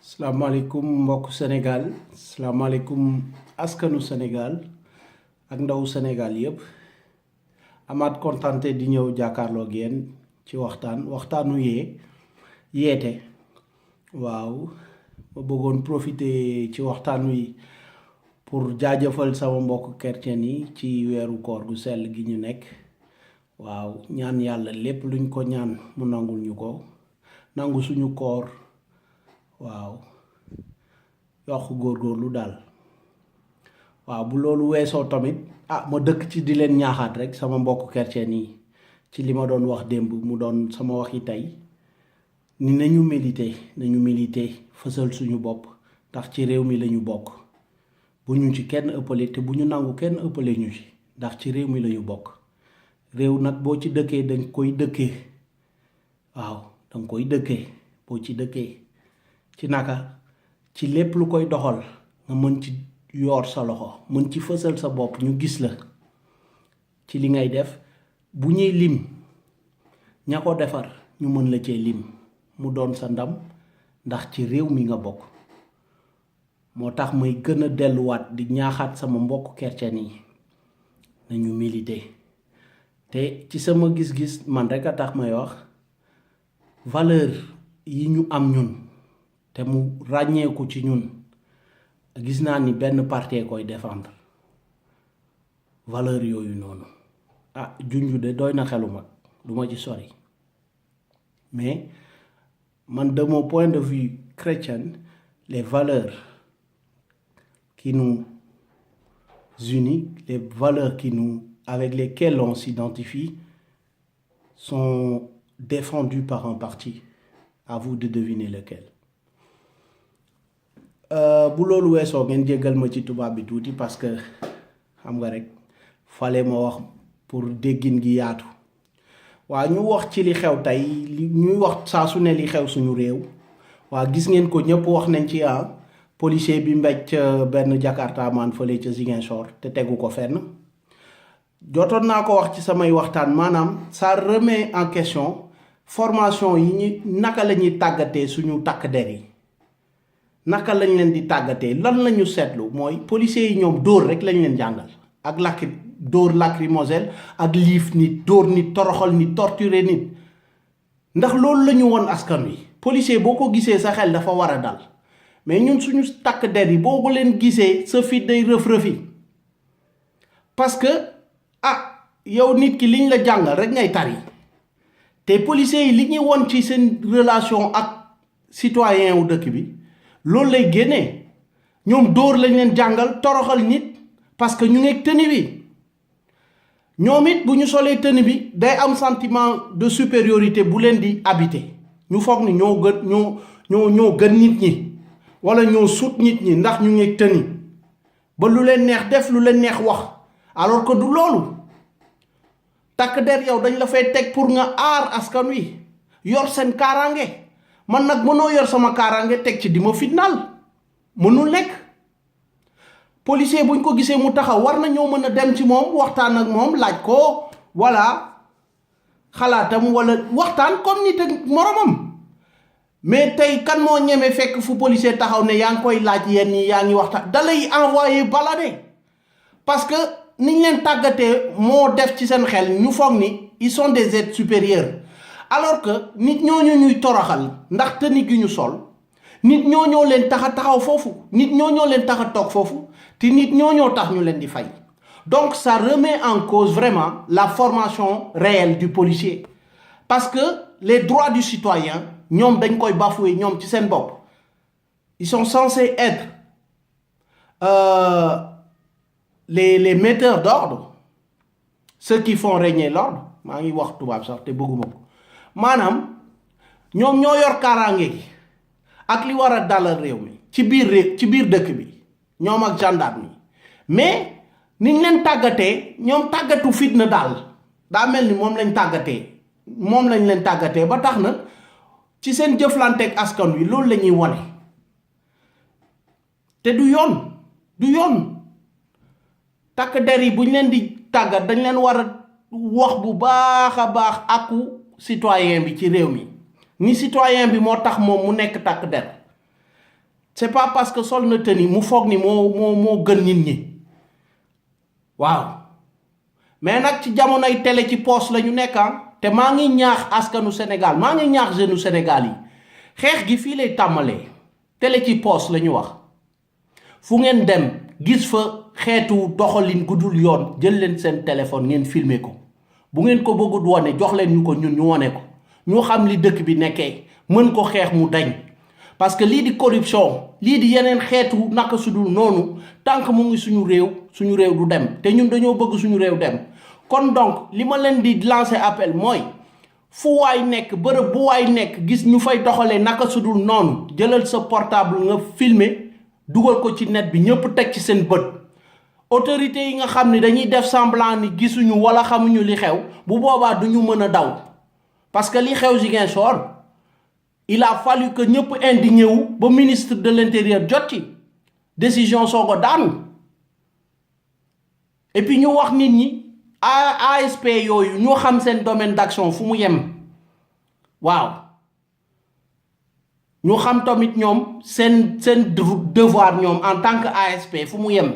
salaamaaleykum mbokku Sénégal salaamaaleykum askanu Sénégal ak ndawu Sénégal yëpp amaat kontante di ñëw jàkkaarloo ak yéen ci waxtaanu yeete waaw ma bëggoon profiter ci waxtaan wi pour jaajëfal sama mbokk chrétien yi ci weeru koor gu sell gi ñu nekk waaw ñaan yàlla lépp luñ ko ñaan mu nangul ñu ko nangu suñu koor waaw yokk góorgóorlu daal waaw bu loolu weesoo tamit ma dëkk ci di leen ñaaxaat rek sama mbokk chrétien yi ci li ma doon wax démb mu doon sama waxi tey ni nañu militer fësal suñu bopp ndax ci réew mi lañu bokk bu ñu ci kenn ëppale te bu ñu nangu kenn ëppale ñu ci ndax ci réew mi lañu bokk réew nag boo ci dëkkee dañ koy dëkkee waaw danga koy dëkkee boo ci dëkkee ci naka ci lépp lu koy doxal nga mën ci yoor sa loxo mën ci fësal sa bopp ñu gis la ci li ngay def bu ñuy lim ña ko defar ñu mën la cee lim mu doon sa ndam ndax ci réew mi nga bokk moo tax may gën a delluwaat di ñaaxaat sama mbokk chrétien yi nañu militer te ci sama gis-gis man rek a tax may wax valeur yi ñu am ñun te mu ràññeeku ci ñun gis naa ni benn parti koy défendre valeur yooyu noonu junju de doy na xelu mag du ma ci sori mais man de mon point de vue chrétien les valeurs qui nous unissent les valeurs avec lesquelles on s'identifie sont défendues par un parti. À vous de deviner lequel. Bu loolu weesoo ngeen jéggal ma ci tubaab bi tuuti parce que xam nga rek fale ma wax pour déggin gi yaatu waa ñu wax ci li xew tey ñuy wax saa su ne li xew suñu réew waa gis ngeen ko ñëpp wax nañ ci policier bi mbéj benn Jakarta man fële ca Ziguinchor te tegu ko fenn jotoon naa ko wax ci samay waxtaan maanaam ça remet en question formation yi naka la ñuy tàggatee suñu takk der yi naka lañ leen di tàggatee lan la ñu seetlu mooy policiers yi ñoom dóor rek lañ leen jàngal ak dóor lacrymogène ak liif nit dóor nit toroxal nit torturer nit ndax loolu la ñu woon askan wi policier boo ko gisee sa xel dafa war a dal mais ñun suñu takk der yi boo ko leen gisee sa fit day rëf-rëfi parce que yow nit ki liñ la jàngal rek ngay tari te policiers yi li ñuy won ci seen relation ak citoyen wu dëkk bi loolu lay génnee ñoom dóor lañ leen jàngal toroxal nit parce que ñu ngi tenue bi ñoom it bu ñu solee tenue bi day am sentiment de supériorité bu leen di habiter ñu foog ni ñoo gën nit ñi wala ñoo sut nit ñi ndax ñu ngi tenue ba lu leen neex def lu leen neex wax alors que du loolu takk der yow dañ la fay teg pour nga aar askan wi yor seen kaaraange man nag mënoo yor sama kaaraange teg ci di ma fitnaal mënul nekk policier buñ ko gisee mu taxaw war na ñoo mën a dem ci moom waxtaan ak moom laaj ko walla xalaatam walla waxtaan comme nit ak moromam mais tey kan moo ñeme fekk fu policier taxaw ne yaa ngi koy laaj yenn yi yaa ngi waxtaan da lay envoyé balader parce que niñ leen tàggatee moo def ci seen xel ñu foog ni ils sont des êtres supérieurs alors que nit ñooñu ñuy toroxal ndax tenue gi ñu sol nit ñooñoo leen tax a taxaw foofu nit ñooñoo leen tax a toog foofu te nit ñooñoo tax ñu leen di fay donc ça remet en cause vraiment la formation réelle du policier parce que les droits du citoyen ñoom dañ koy bafouer ñoom ci seen bopp ils sont censés être les metteurs d'ordre ceux qui font régner l'ordre maa ngi wax tubaab sax te bëgguma ko maanaam ñoom ñoo yor kaaraange gi ak li war a dalal réew mi ci biir dëkk bi ñoom ak gendarme yi mais niñ leen tàggatee ñoom tàggatu fitna daal daa mel ni moom lañ leen tàggatee ba tax na ci seen jëflanteeg askan wi loolu la ñuy wone te du yoon takk der yi buñ leen di tàggat dañ leen war a wax bu baax a baax aku citoyen bi ci réew mi ni citoyen bi moo tax moom mu nekk takk der c'est pas parce que sol na tenue mu foog ni moo gën nit ñi waaw mais nag ci jamonoy télé ci poos la ñu nekk te maa ngi ñaax askanu Sénégal maa ngi ñaax jeune Sénégal yi xeex gi fii lay tàmmalee télé ci poos la ñu wax fu ngeen dem gis fa xeetu doxalin gudul yoon jël leen seen téléphone ngeen filmer ko bu ngeen ko bëggut wone jox leen ñu ko ñun ñu wone ko ñu xam li dëkk bi nekkee mën ko xeex mu dañ parce que lii di corruption lii di yeneen xeetu naka sudul noonu tant que mu ngi suñu réew du dem te ñun dañoo bëgg suñu réew dem kon donc li ma leen di lancer appel mooy fu waay nekk bërëb bu waay nekk gis ñu fay doxalee naka sudul noonu jëlal sa portable nga filmer dugal ko ci net bi ñëpp teg ci seen bët autorité yi nga xam ne dañuy def semblant ni gisuñu wala xamuñu li xew bu boobaa duñu mën a daw parce que li xew Ziguinchor il a fallu que ñëpp indigné wu ba ministre de l'intérieur jot ci décision soog a daanu et puis ñu wax nit ñi ASP yooyu ñoo xam seen domaine d'action fu mu yem waaw ñu xam tamit ñoom seen devoir ñoom en tant que ASP fu mu yem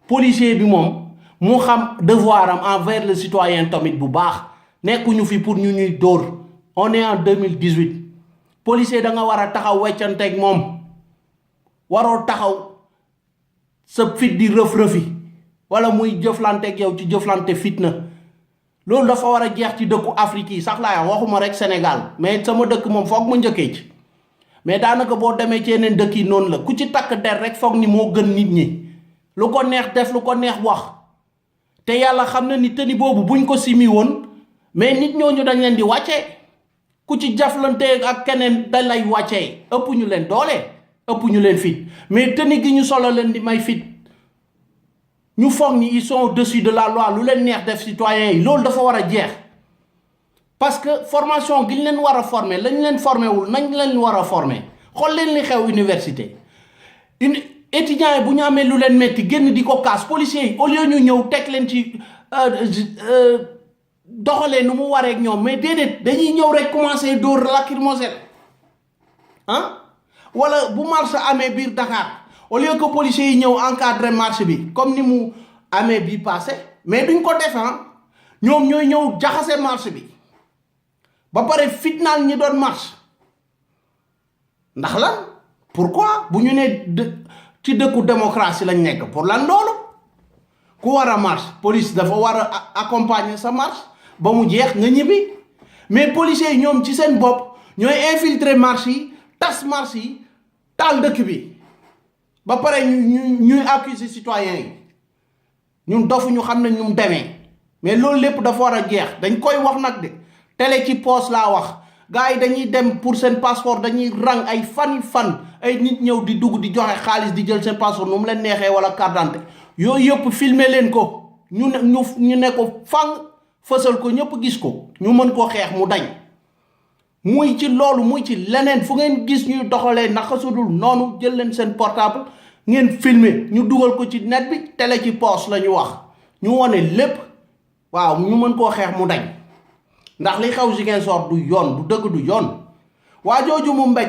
policier bi moom mu xam devoir am envers le citoyen tamit bu baax nekkuñu fi pour ñu ñuy dóor on est en 2018 policier da nga war a taxaw weccanteeg moom waroo taxaw sa fit di rëf-rëfi wala muy jëflanteeg yow ci jëflante fitna loolu dafa war a jeex ci dëkku Afrique yi sax laa waxuma rek Sénégal mais sama dëkk moom foog ma njëkkee ci mais daanaka boo demee ci yeneen dëkk yi noonu la ku ci takk der rek foog ni moo gën nit ñi lu ko neex def lu ko neex wax te yàlla xam na ni tëni boobu buñ ko simi woon mais nit ñooñu dañ leen di wàccee ku ci jaflante ak keneen dañ lay wàccee ëpp ñu leen doole ëpp ñu leen fit mais tëni gi ñu solo leen di may fit ñu foog ni ils sont au-dessus de la loi lu leen neex def citoyens yi loolu dafa war a jeex parce que formation gi ñu leen war a former lañ leen formé wul nañ leen war a former xool leen li xew université étudiants yi bu ñu amee lu leen metti génn di ko kaas policiers yi au lieu ñu ñëw teg leen ci doxalee nu mu waree ak ñoom mais déedéet dañuy ñëw rek commencer dóor lacrymogène wala bu marche amee biir Dakar au lieu que policiers yi ñëw encadrer marche bi comme ni mu amee bii passé mais duñ ko def ñoom ñooy ñëw jaxase marche bi ba pare fitnaal ñi doon marche ndax lan pourquoi bu ñu nee ci dëkku démocratie lañ nekk pour lan loolu ku war a marche police dafa war a accompagner sa marche ba mu jeex nga ñibbi mais policiers yi ñoom ci seen bopp ñooy infiltrer marche yi tas marche yi taal dëkk bi ba pare ñuy accuser citoyens yi ñun dofu ñu xam ne ñu demee mais loolu lépp dafa war a jeex dañ koy wax nag de télé ci poos laa wax gars yi dañuy dem pour seen passeport dañuy rang ay fan ay nit ñëw di dugg di joxe xaalis di jël seen passeport nu mu leen neexee wala carte d'identité yooyu yëpp filmer leen ko ñu ne ko fang fësal ko ñëpp gis ko ñu mën koo xeex mu dañ muy ci loolu muy ci leneen fu ngeen gis ñuy doxalee naka sudul noonu jël leen seen portable ngeen filmer ñu dugal ko ci net bi télé ci poos la ñu wax ñu wone lépp waaw ñu mën koo xeex mu dañ ndax li xew Ziguinchor du yoon du dëgg du yoon waa jooju mu mbéj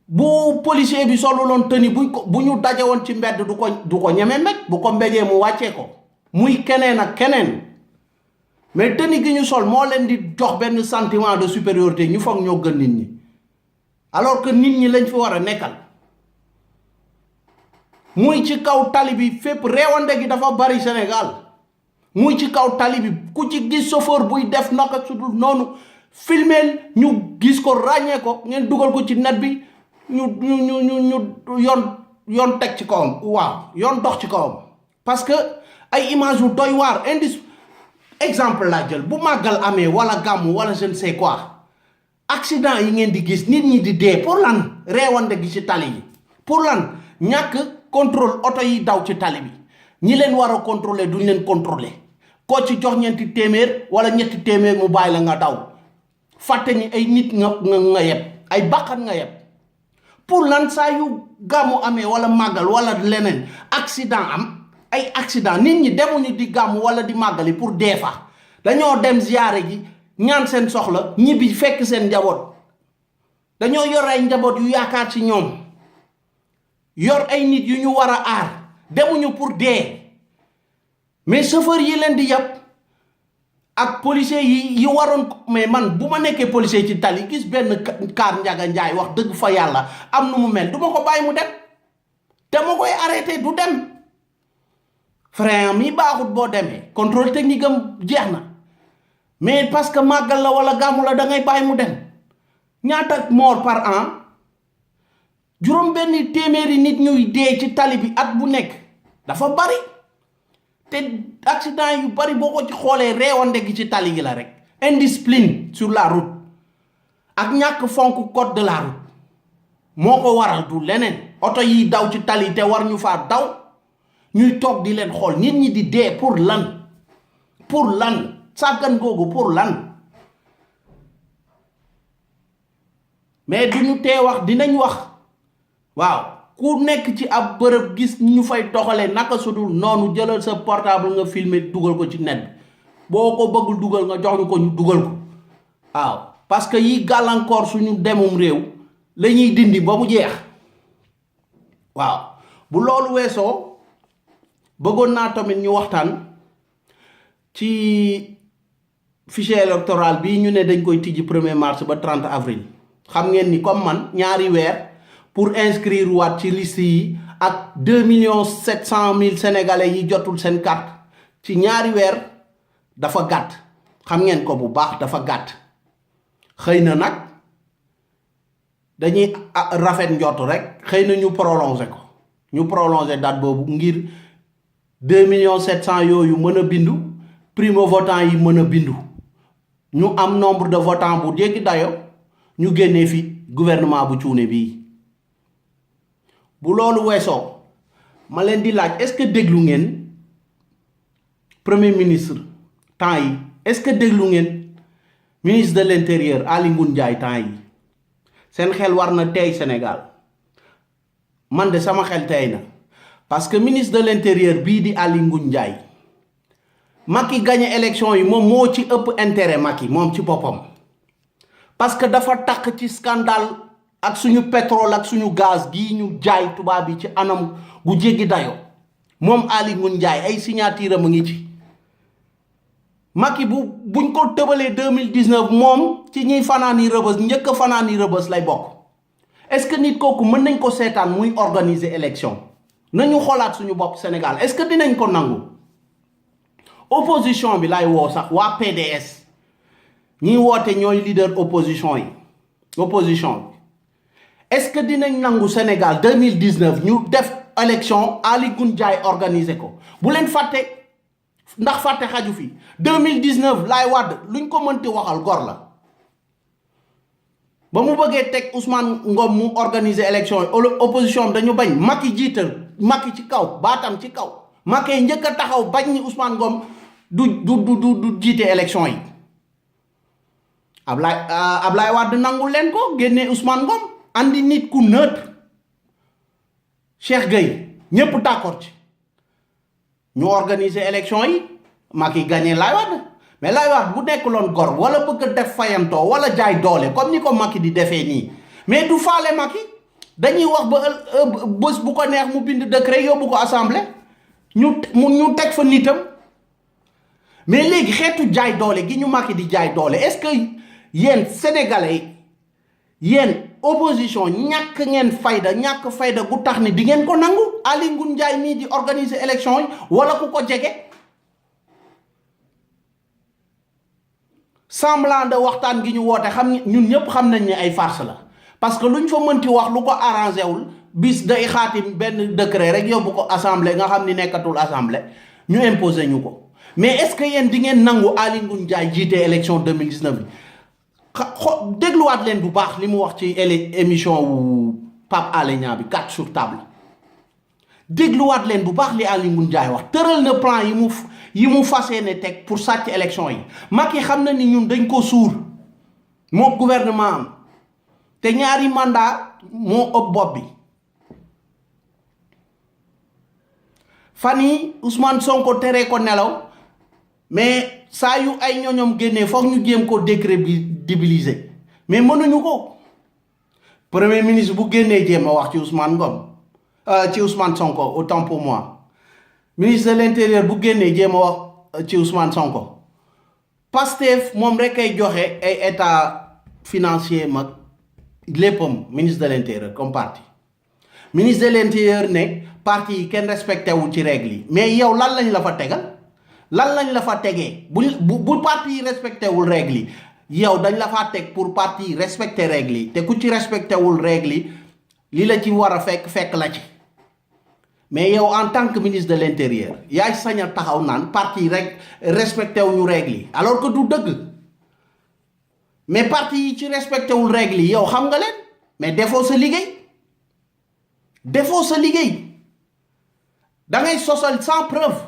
bu policier bi solu loon tëni bu ñu daje woon ci mbedd du ko ñeme mbéj bu ko mbéjee mu wàccee ko muy keneen ak keneen mais tëni gi ñu sol moo leen di jox benn sentiment de supériorité ñu foog ñoo gën nit ñi alors que nit ñi lañ fi war a nekkal muy ci kaw tali bi fépp réewande gi dafa bari Sénégal muy ci kaw tali bi ku ci gis chauffeur buy def naka su dul noonu filmeel ñu gis ko ràññee ko ngeen dugal ko ci net bi ñu yoon teg ci kawam waaw yoon dox ci kawam parce que ay image yu doy waar exemple laa jël bu màggal amee wala gàmmu wala je ne sais quoi accident yi ngeen di gis nit ñi di dee pour lan réewande gi ci tali yi pour lan ñàkk contrôle oto yi daw ci tali bi ñi leen war a contrôler duñ leen contrôler koo ci jox ñeenti téeméer wala ñetti téeméer mu bàyyi la nga daw fàtte ni ay nit nga yeb ay bakkan nga yeb pour lan saa yu gàmmu amee wala màggal wala leneen accident am ay accident nit ñi demuñu di gàmmu wala di màggali pour dee fa dañoo dem ziyaare ji ñaan seen soxla ñibbi fekk seen njaboot dañoo yor ay njaboot yu yaakaar ci ñoom yor ay nit yu ñu war a aar demuñu pour dee mais chauffeur yi leen di yàpp ak policier yi waroon. mais man bu ma nekkee policier ci tali gis benn kaar Njaga Njaay wax dëgg fa yàlla am nu mu mel du ma ko bàyyi mu dem te ma koy arrêté du dem frein mi baaxut boo demee contrôle technique am jeex na mais parce que màggal la wala gàmmu la da ngay bàyyi mu dem. ñaata mort par an juróom benn téeméeri nit ñuy dee ci tali bi at bu nekk dafa bari te accident yu bari boo ko ci xoolee réewande gi ci tali gi la rek. indiscipline sur la route ak ñàkk fonk code de la route moo ko waral du leneen. oto yi daw ci tali te war ñu faa daw ñuy toog di leen xool nit ñi di dee pour lan sàggan googu pour lan. mais duñu tee wax dinañ wax waaw ku nekk ci ab bërëb gis ñu fay doxalee naka sudul noonu jëlal sa portable nga filmer dugal ko ci net bi boo ko bëggul dugal nga jox ñu ko ñu dugal ko waaw parce que yi gàllankoor suñu demum réew la ñuy dindi ba mu jeex. waaw bu loolu weesoo bëggoon naa tamit ñu waxtaan ci fichier électoral bi ñu ne dañ koy tijji 1er mars ba 30 avril. xam ngeen ni comme man ñaari weer pour inscrire waat ci liste yi ak 2,7 millions sénégalais yi jotul seen carte ci ñaari weer dafa gàtt xam ngeen ko bu baax dafa gàtt. xëy na nag dañuy rafet njort rek xëy na ñu prolonger date boobu ngir 2,7 millions yooyu mën a bindu primo votant yi mën a bindu ñu am nombre de votants bu jéggi dayo ñu génnee fi gouvernement bu cuune bii. bu loolu weesoo ma leen di laaj est-ce que déglu ngeen premier ministre temps yi est-ce que déglu ngeen ministre de l'intérieur Aly Ngouille Ndiaye temps yi seen xel war na tey Sénégal man de sama xel tey na parce que ministre de l'intérieur bii di Aly Ngouille Ndiaye Macky gagné élection yi moom moo ci ëpp intérêt Macky moom ci boppam. parce que dafa takk ci scandale ak suñu pétrole ak suñu gaz gii ñu jaay tubaab yi ci anam gu jéggi dayo moom Aly Ngouille Ndiaye ay signature am a ngi ci. Macky buñ ko tëbalee 2019 moom ci ñiy fanaani rëbës njëkk a fanaani rëbës lay bokk. est-ce que nit kooku mën nañ ko seetaan muy organiser élection nañu xoolaat suñu bopp Sénégal est-ce que dinañ ko nangu. opposition bi lay woo sax waa PDS. ñi woote ñooy leader opposition bi est-ce que dinañ nangu Sénégal 2019 ñu def élection Aly Ngouille Ndiaye organiser ko bu leen fàtte ndax fàtte xaju fi 2019 Laay Wàdd luñ ko mënti waxal gor la ba mu bëggee teg Ousmane Ngom mu organiser élection yi opposition bi dañu bañ Macky jiital Macky ci kaw baatam ci kaw Macky njëkk a taxaw bañ ni Ousmane Ngom du jiite élection yi. Ablaye Wade nangul leen ko génnee Ousmane Ngom andi nit ku neutre Cheikh Gueye ñépp d'accord ci ñu organiser élection yi Macky gagné Laye Wade mais Laye Wade bu nekkuloon gor wala bëgg a def fayantoo wala jaay doole comme ni ko Macky di defee nii mais du faale Macky dañuy wax ba bés bu ko neex mu bind décret yóbbu ko assemblée ñu teg fa nitam mais léegi xeetu jaay doole gi ñu Macky di jaay doole est-ce que yéen sénégalais yéen opposition ñàkk ngeen ñàkk fayda gu tax ni di ngeen ko nangu Aly Ngouille Ndiaye mii di organiser élection yi wala ku ko jege semblant de waxtaan gi ñu woote xam ñun ñëpp xam nañ ne ay farce la parce que luñ fa mënti wax lu ko arrangé wul bis day xaatim benn décret rek yóbbu ko assemblée nga xam ni nekkatul assemblée ñu imposer ñu ko mais est-ce que yéen di ngeen nangu Aly Ngouille Ndiaye jiite élection 2019 bi dégluwaat leen bu baax li mu wax ci émission wu Pape Alé Niang bi 4 sur table dégluwaat leen bu baax li Aly Ngouille Ndiaye wax tëral na plan yi mu fas yéene teg pour sàcc élection yi Macky xam na ni ñun dañ ko suur moo gouvernement am te ñaari mandat moo ëpp bopp bi fan yi Ousmane Sonko teree ko nelaw mais saa yu ay ñoñom génnee foog ñu jéem ko décrédibiliser mais mënuñu ko premier ministre bu génnee jéem a wax ci Ousmane Ngom ci Ousmane Sonko autant pour moi ministre de l'intérieur bu génnee jéem a wax ci Ousmane Sonko Pastef moom rek ay joxe ay état financier mag léppam ministre de l'intérieur comme parti ministre de l'intérieur ne parti yi kenn respecté wu ci règle yi mais yow lan lañ la fa tegal lan lañ la fa tegee bu parti yi respecté wul règle yi yow dañ la fa teg pour parti yi respecté règle yi te ku ci respecté wul règle yi li la ci war a fekk la ci mais yow en tant que ministre de l'intérieur yaay sañ a taxaw naan parti rek respecté wu ñu règle yi alors que du dëgg mais parti yi ci respecté wul règle yi yow xam nga leen mais defoo sa liggéey da ngay sosal sans preuve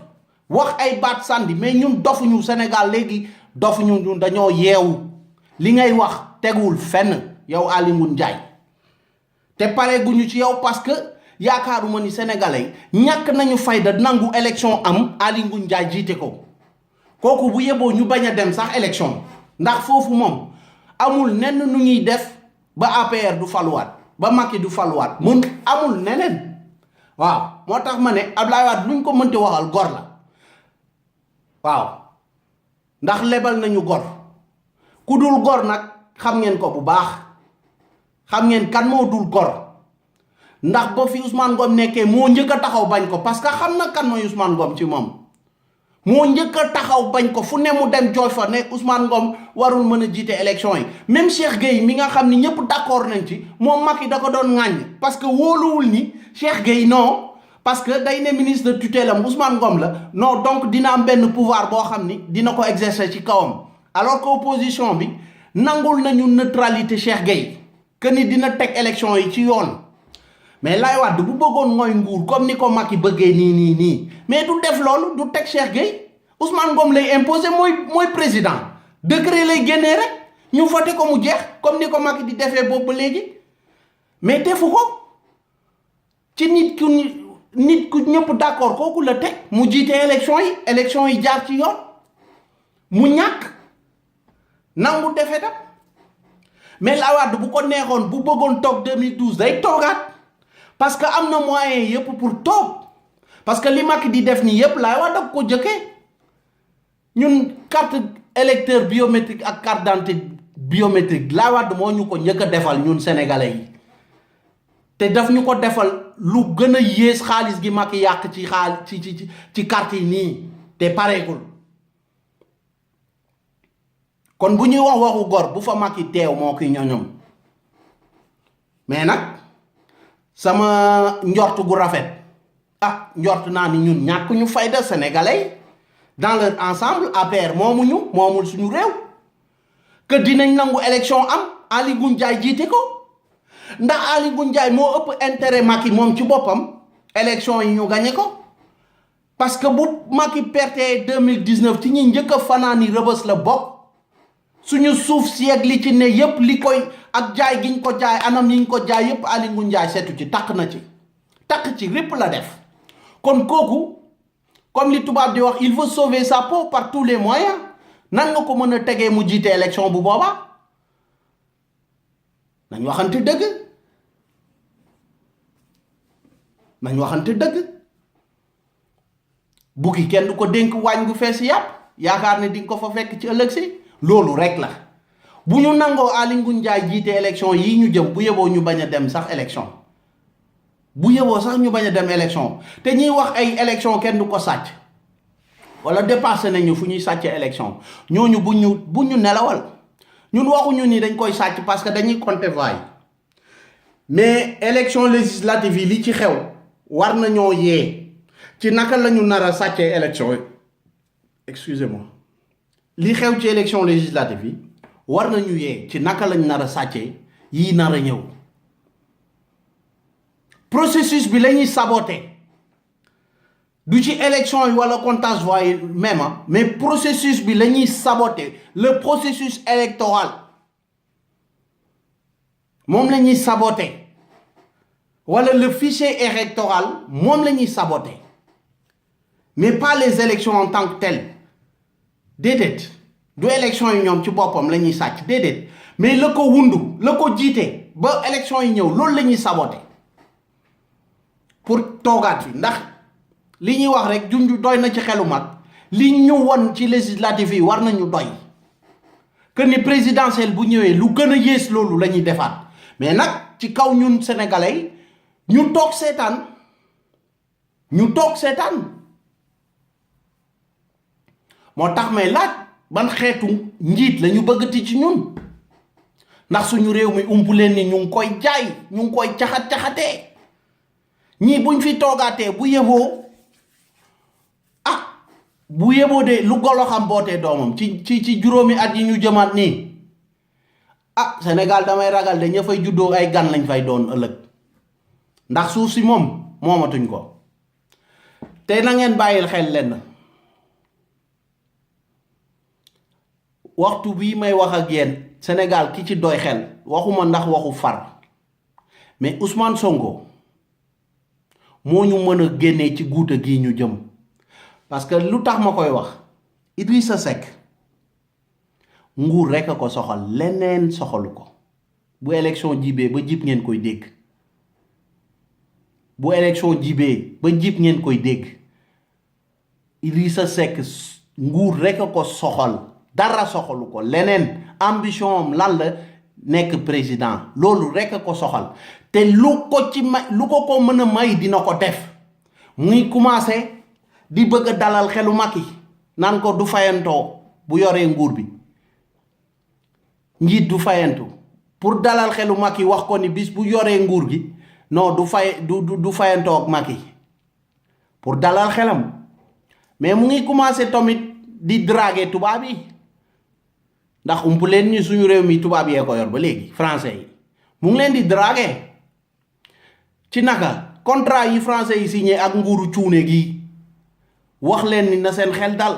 wax ay baat sànni mais ñun dofuñu Sénégal léegi dofuñu ñun dañoo yeewu li ngay wax teguwul fenn yow Aly Ngouille Ndiaye te pare guñu ci yow parce que yaakaaruma ni sénégalais ñàkk nañu fayda nangu élection am Aly Ngouille Ndiaye jiite ko kooku bu yeboo ñu bañ a dem sax élection ndax foofu moom amul nenn nu ñuy def ba APR du faluwaat ba Macky du faluwaat mun amul neneen waaw moo tax ma ne Abdoulaye Wade luñ ko mënti waxal gor la waaw ndax lebal nañu gor ku dul gor nag xam ngeen ko bu baax xam ngeen kan moo dul gor ndax ba fi Ousmane Ngom nekkee moo njëkk a taxaw bañ ko parce que xam na kan mooy Ousmane Ngom ci moom moo njëkk a taxaw bañ ko fu ne mu dem jooy fa ne Ousmane Ngom warul mën a jiite élection yi même Cheikh Gueye mi nga xam ni ñëpp d'accord nañ ci moom Macky da ko doon ŋàññ parce que wóoluwul ni Cheikh Gueye non parce que day ne ministre de tutelle am Ousmane Ngom la non donc dina am benn pouvoir boo xam ni dina ko exercer ci kawam alors que opposition bi nangul nañu neutralité Cheikh Gueye que ni dina teg élection yi ci yoon mais Laye Wade bu bëggoon mooy nguur comme ni ko Macky bëggee nii mais du def loolu du teg Cheikh Gueye Ousmane Ngom lay imposer mooy président décret lay génnee rek ñu voté ko mu jeex comme ni ko Macky di defee boobu ba léegi mais defu ko ci nit ku ñëpp d'accord kooku la teg mu jiite élection yi jaar ci yoon mu ñàkk nangu defee tam mais Laye Wade bu ko neexoon bu bëggoon toog 2012 day toogaat parce que am na moyen yëpp pour toog parce que li Macky di def nii yëpp Laye Wade ak ko jëkkee ñun carte électeur biométrique ak carte d'identité biométrique Laye Wade moo ñu ko njëkk a defal ñun sénégalais yi te daf ñu ko defal lu gën a yées xaalis gi Macky yàq ci carte yi nii te pareegul kon bu ñuy wax waxu gor bu fa Macky teew moo ki ñoñom mais nag sama njort gu rafet njort naa ni ñun ñàkk ñu fayda sénégalais dans leur ensemble APR moomul suñu réew que dinañ nangu élection am Aly Ngouille Ndiaye jiite ko ndax Aly Ngouille Ndiaye moo ëpp intérêt Macky moom ci boppam élection yi ñu gagné ko parce que bu Macky perte 2019 ci ñi njëkk a fanaani Rëbës la bokk suñu suuf si ak li ci ne yépp li koy ak jaay giñ ko jaay anam yiñ ko jaay yépp Aly Ngouille Ndiaye seetu ci takk ci répp la def kon kooku comme li tubaab di wax il veut sauver sa peau par tous les moyens nan nga ko mën a tegee mu jiite élection bu boobaa nañ waxante dëgg bukki kenn du ko dénk waañ gu fees yàpp yaakaar ne di nga ko fa fekk ci ëllëg si loolu rek la bu ñu nangoo Aly Ngouille Ndiaye jiite élection yi ñu jëm bu yeboo ñu bañ a dem sax élection te ñuy wax ay élection kenn du ko sàcc wala dépassé nañu fu ñuy sàcc élection ñooñu bu ñu nelawal ñun waxuñu ni dañ koy sàcc parce que dañuy compter voix yi mais élection législative yi li ci xew war nañoo yee ci naka la ñu nar a sàccee élection yi excusez-moi li xew ci élection législative yi war nañu yee ci naka lañ nar a sàccee yii nar a ñëw processus bi la ñuy saboter du ci élection yi wala comptage voix yi même mais processus bi la ñuy saboter le processus électoral moom la ñuy saboter wala le fichier électoral moom la ñuy saboter mais pas les élections en tant que telles déedéet du élection yi ñoom ci boppam la ñuy sàcc déedéet mais la ko wundu la ko jiite ba élection yi ñëw loolu la ñuy saboter pour toogaat fi ndax li ñuy wax rek junj doy na ci xelu mag li ñu won ci législative yi war nañu doy que ni présidentielle bu ñëwee lu gën a yées loolu la ñuy defaat mais nag ci kaw ñun sénégalais ñu toog seetaan moo tax may laaj ban xeetu njiit la ñu bëggati ci ñun ndax suñu réew mi umpu leen ni ñu ngi koy jaay ñu ngi koy caxat-caxatee ñii buñ fi toogaatee bu yeboo de lu golo xam bootee doomam ci juróomi at yi ñu jëmaat nii Sénégal damay ragal de ña fay juddoo ay gan lañ fay doon ëllëg ndax suuf si moom moomatuñ ko te na ngeen bàyyil xel lenn waxtu bii may wax ak yéen Sénégal ki ci doy xel waxuma ndax waxu far mais Ousmane Sonko moo ñu mën a génnee ci guuta gii ñu jëm parce que lu tax ma koy wax Idrissa Seck nguur rekk a ko soxal leneen soxalu ko bu élection jibee ba jib ngeen koy dégg Idrissa Seck nguur rekk a ko soxal dara soxalu ko leneen ambition am lan la nekk président loolu rekk a ko soxal te lu ko mën a may dina ko def muy commencé di bëgg a dalal xelu Macky naan ko du fayantoo bu yoree nguur bi njiit du fayantu pour dalal xelu Macky wax ko ni bis bu yoree nguur gi non du fayantoo ak Macky pour dalal xelam mais mu ngi commencé tamit di draguer tubaab yi ndax umpu leen ni suñu réew mi tubaab yee ko yor ba léegi français yi mu ngi leen di draguer ci naka contrat yi français yi signé ak nguuru cuune gi wax leen ni na seen xel dal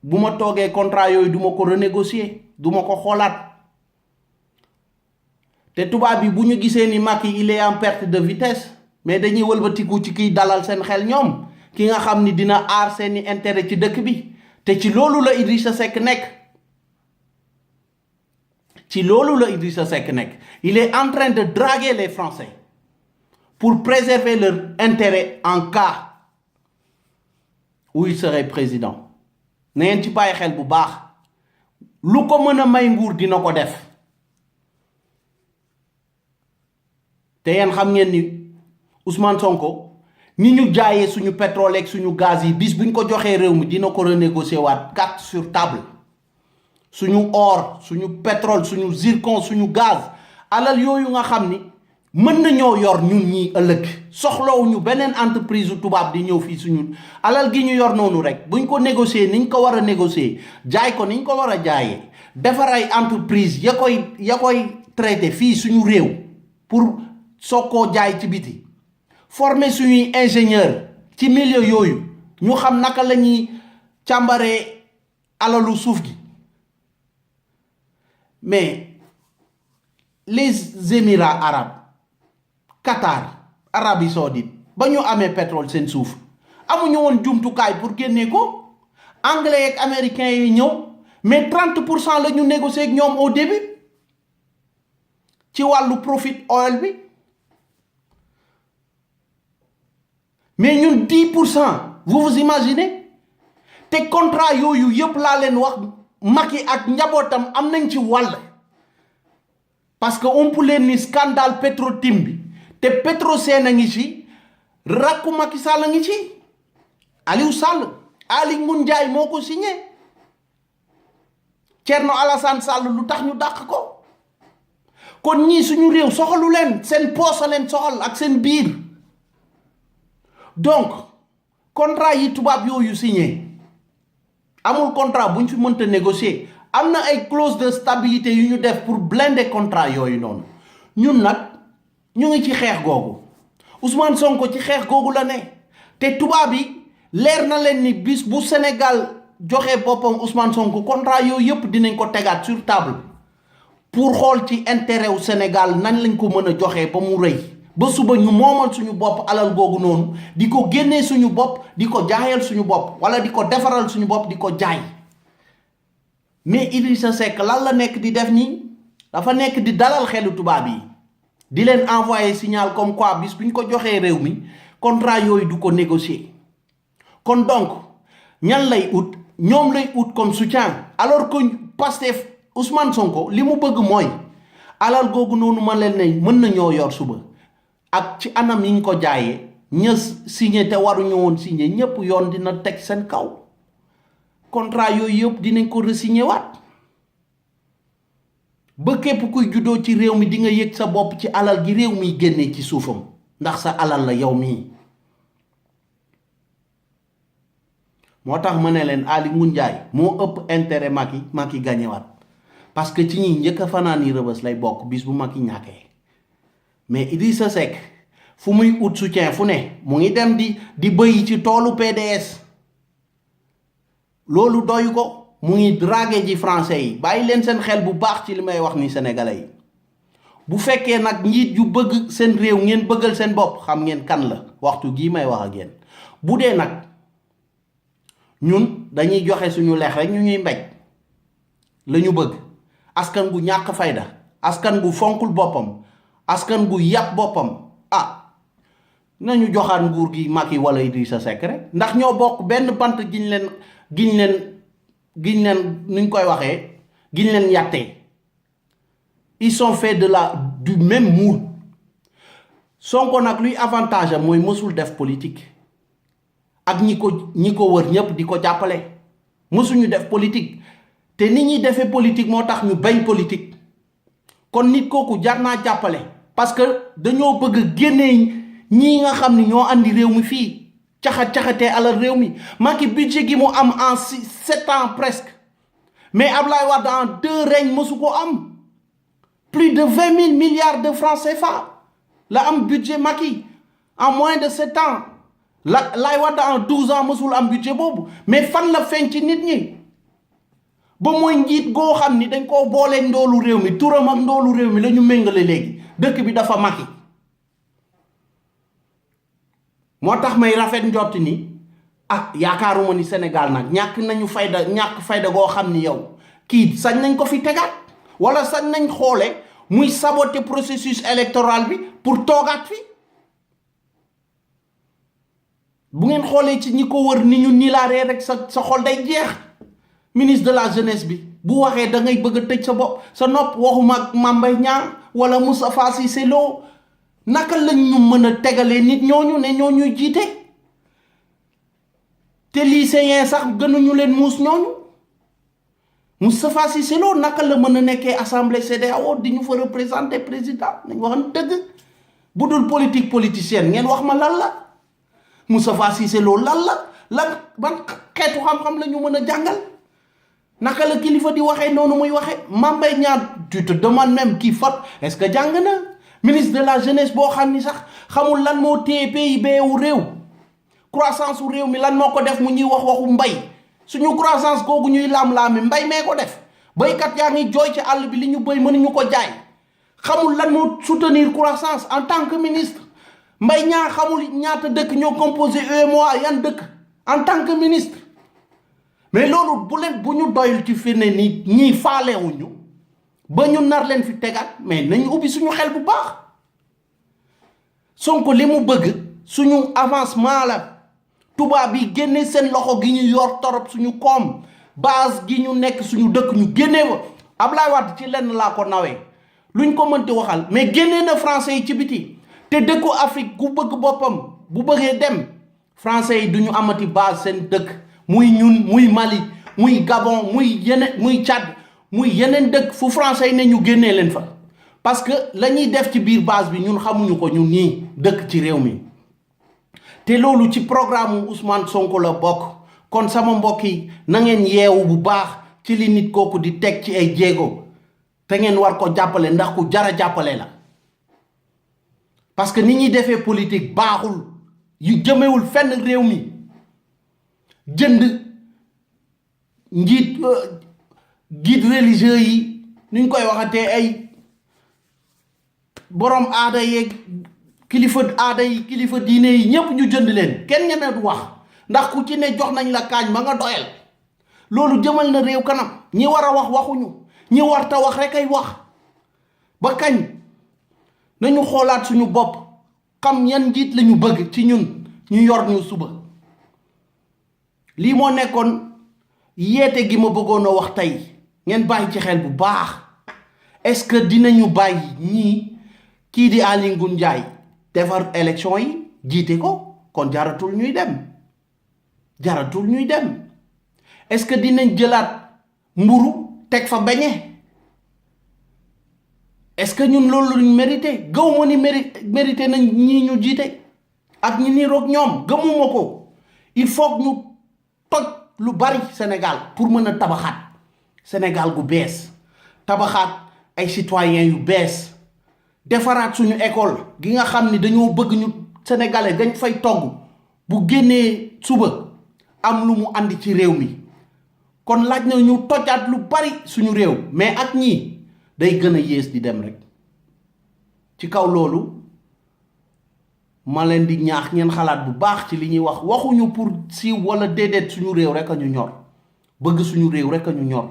bu ma toogee contrat yooyu duma ko renégocier duma ko xoolaat te tubaab bi bu ñu gisee ni Macky il est en perte de vitesse mais dañuy wëlbatiku ci kiy dalal seen xel ñoom ki nga xam ni dina aar seeni intérêt ci dëkk bi te ci loolu la Idrissa Seck nekk il est en train de draguer les Français pour préserver leur intérêt en cas où il serait président na ngeen ci bàyyi xel bu baax lu ko mën a may nguur dina ko def te yéen xam ngeen ni Ousmane Sonko ni ñu jaayee suñu pétrole ak suñu gaz yi bis buñ ko joxee réew mi dina ko renégocier waat carte sur table suñu or suñu pétrole suñu zircon suñu gaz alal yooyu nga xam ni mën nañoo yor ñun ñii ëllëg soxlawuñu beneen entreprise u tubaab di ñëw fii suñu alal gi ñu yor noonu rek buñ ko négocier niñ ko war a négocier jaay ko niñ ko war a jaayee defar ay entreprise ya koy traité fii suñu réew pour soog koo jaay ci biti former suñuy ingénieur ci milieu yooyu ñu xam naka la ñuy càmbaree alalu suuf gi mais les Émirats arabes Qatar Arabie Saoudite ba ñu amee pétrole seen suuf amuñu woon jumtukaay pour génnee ko anglais ak américains yi ñëw mais 30% la ñu négocier ak ñoom au début ci wàllu profit oil bi mais ñun 10% vous imaginez te contrat yooyu yëpp laa leen wax Macky ak njabootam am nañ ci wàll parce que on peut leen ni scandale Petro-Tim bi te Petrosen a ngi ci rakku Macky Sall a ngi ci Aliou Sall Aly Ngouille Ndiaye moo ko signé Thierno Alassane Sall lu tax ñu dàq ko kon ñii suñu réew soxalu leen seen poos a leen soxal ak seen biir donc contrat yi tubaab yooyu signé amul contrat bu ñu fi mënta négocier am na ay clause de stabilité yu ñu def pour blinder contrat yooyu noonu ñun nag ñu ngi ci xeex googu Ousmane Sonko ci xeex googu la ne te tubaab yi leer na leen ni bis bu Sénégal joxe boppam Ousmane Sonko contrat yooyu yëpp dinañ ko tegaat sur table pour xool ci intérêt wu Sénégal nañ lañ ko mën a joxe ba mu rëy ba suba ñu moomal suñu bopp alal googu noonu di ko génnee suñu bopp di ko jaayal suñu bopp wala di ko defaral suñu bopp di ko jaay mais Idrissa Seck lan la nekk di def nii dafa nekk di dalal xelu tubaab yi di leen envoyer signal comme quoi bis bu ñu ko joxee réew mi contrat yooyu du ko négocier kon donc ñan lay ut ñoom lay ut comme soutien alors que Pastef Ousmane Sonko li mu bëgg mooy alal googu noonu ma leen ne mën na ñoo yor suba ak ci anam yi ñu ko jaayee ña signé te waruñu woon signé ñëpp yoon dina teg seen kaw contrat yooyu yëpp dinañ ko resigné waat ba képp kuy juddoo ci réew mi di nga yëg sa bopp ci alal gi réew mi génnee ci suufam ndax sa alal la yow mii moo tax ma ne leen Aly Ngouille Ndiaye moo ëpp intérêt Macky gañewaat parce que ci ñi njëkk a fanaan yi Rebeuss lay bokk bis bu Macky ñàkkee mais Idrissa Seck fu muy ut soutien fu ne mu ngi dem di bëyi ci toolu PDS loolu doyu ko mu ngi dragué ji français yi bàyyi leen seen xel bu baax ci li may wax ni sénégalais yi bu fekkee nag njiit yu bëgg seen réew ngeen bëggal seen bopp xam ngeen kan la waxtu gii may wax ak yéen bu dee nag ñun dañuy joxe suñu lex rek ñu ñuy mbéj la ñu bëgg askan gu ñàkk fayda askan gu fonkul boppam askan gu yàpp boppam nañu joxaat nguur gi Macky wala Idrissa Seck rek ndax ñoo bokk benn bant giñ leen nuñ koy waxee giñ leen yàttee ils sont faits du même moule Sonko nag luy avantage am mooy mësul def politique ak ñi ko wër ñépp di ko jàppale mësuñu def politique te nit ñi defee politique moo tax ñu bañ politique kon nit kooku jar naa jàppale parce que dañoo bëgg génnee ñii nga xam ni ñoo andi réew mi fii caxatee alal réew mi Macky budget gi mu am en 7 ans presque mais Ablaye Wade en 2 règnes mësu ko am plus de 20 000 milliards de francs CFA la am budget Macky en moins de 7 ans Ablaye Wade en 12 ans mësul am budget boobu mais fan la feeñ ci nit ñi ba mooy njiit goo xam ni dañ koo boolee ndoolu réew mi turam ak ndoolu réew mi la ñu méngale léegi dëkk bi dafa Macky moo tax may rafet njott ni yaakaaruma ni Sénégal nag ñàkk fayda goo xam ni yow kii sañ nañ ko fi tegaat wala sañ nañ xoole muy saboter processus électoral bi pour toogaat fi bu ngeen xoolee ci ñi ko wër ni ñu nilaaree rek sa xol day jeex ministre de la jeunesse bi bu waxee da ngay bëgg a tëj sa bopp sa nopp waxuma ak Mame Mbaye Niang wala Moustapha Cissé Lo naka lañ ñu mën a tegalee nit ñooñu ne ñooñuy jiite te lycéen sax gënuñu leen muus ñooñu Moustapha Cissé Lo naka la mën a nekkee assemblée CEDEAO di ñu fa représenter président nañ waxan dëgg bu dul politique politicienne ngeen wax ma lan la Moustapha Cissé Lo lan ban xeetu xam-xam la ñu mën a jàngal naka la kilifa di waxee noonu muy waxee Mame Mbaye Niang tu te demandes même kii fat est-ce que jàng na ministre de la jeunesse boo xam ni sax xamul lan moo téye PIB wu réew croissance wu réew mi lan moo ko def mu ñuy waxu mbay suñu croissance googu ñuy laam-laami mbay mee ko def baykat yaa ngi jooy ci àll bi li ñu béy mënuñu ko jaay xamul lan moo soutenir croissance en tant que ministre Mbaye Niang xamul ñaata dëkk ñoo composé UEMOA yan dëkk en tant que ministre mais loolu bu ñu doyul ci firnde ni ñii faalewuñu ba ñu nar leen fi tegaat mais nañu ubbi suñu xel bu baax Sonko li mu bëgg suñu avancement la tubaab yi génne seen loxo gi ñu yor torop suñu koom base gi ñu nekk suñu dëkk ñu génnee ba Ablaye Wade ci lenn laa ko nawee luñ ko mënti waxal mais génnee na français yi ci biti te dëkku Afrique gu bëgg boppam bu bëggee dem français yi duñu amati base seen dëkk muy ñun muy Mali muy Gabon muy Tchad muy yeneen dëkk fu français yi ne ñu génnee leen fa parce que la ñuy def ci biir base bi ñun xamuñu ko ñun ñii dëkk ci réew mi te loolu ci programme Ousmane Sonko la bokk kon sama mbokk yi na ngeen yeewu bu baax ci li nit kooku di teg ci ay jéego te ngeen war ko jàppale ndax ku jara jàppale la parce que ni ñuy defee politique baaxul yu jëmewul fenn réew mi jënd njiit guide religieux yi nuñ koy waxatee ay borom aada yeeg kilifa aada yi kilifa diine yi ñépp ñu jënd leen kenn ñemee du wax ndax ku ci ne jox nañ la kaañ ma nga doyal loolu jëmal na réew kanam ñi war a wax waxuñu ñi war ta wax rek ay wax ba kañ nañu xoolaat suñu bopp xam yan njiit lañu bëgg ci ñun ñu yor ñu suba. lii moo nekkoon yeete gi ma bëggoon a wax tey ngeen bàyyi ci xel bu baax. est-ce que dinañu bàyyi ñii kii di Aly Ngouille Ndiaye defar élection yi jiite ko kon jaratul ñuy dem est-ce que dinañ jëlaat mburu teg fa beñe est-ce que ñun loolu luñ mérité gëw ma ni mérité nañ ñii ñu jiite ak ñi niroog ñoom gëmuma ko. il faut ñu toj lu bari Sénégal pour mën a tabaxaat Sénégal gu bees tabaxaat ay citoyens yu bees defaraat suñu école gi nga xam ni dañoo bëgg ñu sénégalais dañ fay togg bu génnee suba am lu mu andi ci réew mi. kon laaj na ñu tojaat lu bari suñu réew mais ak ñii day gën a yées di dem rek. ci kaw loolu ma leen di ñaax ngeen xalaat bu baax ci li ñuy wax waxuñu pour siiw wala déedéet suñu réew rek a ñu ñor bëgg suñu réew rek a ñu ñor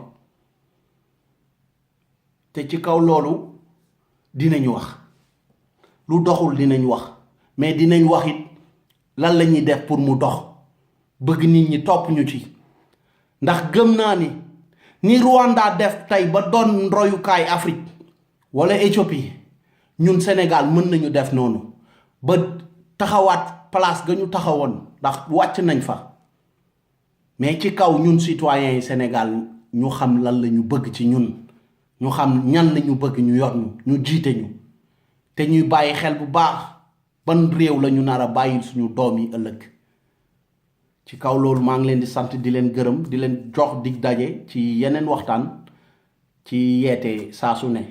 te ci kaw loolu dinañ wax lu doxul dinañ wax mais dinañ wax it lan la ñuy def pour mu dox bëgg nit ñi topp ñu ci. ndax gëm naa ni Rwanda def tey ba doon royukaay Afrique wala Éthiopie ñun Sénégal mën nañu def noonu ba taxawaat place ga ñu taxawoon ndax wàcc nañ fa. mais ci kaw ñun citoyens yi Sénégal ñu xam lan la ñu bëgg ci ñun ñu xam ñan la ñu bëgg ñu yor ñu jiite ñu te ñuy bàyyi xel bu baax ban réew la ñu nar a bàyyil suñu doom yi ëllëg. ci kaw loolu maa ngi leen di sant di leen gërëm di leen jox dig daje ci yeneen waxtaan ci yeete saa su ne.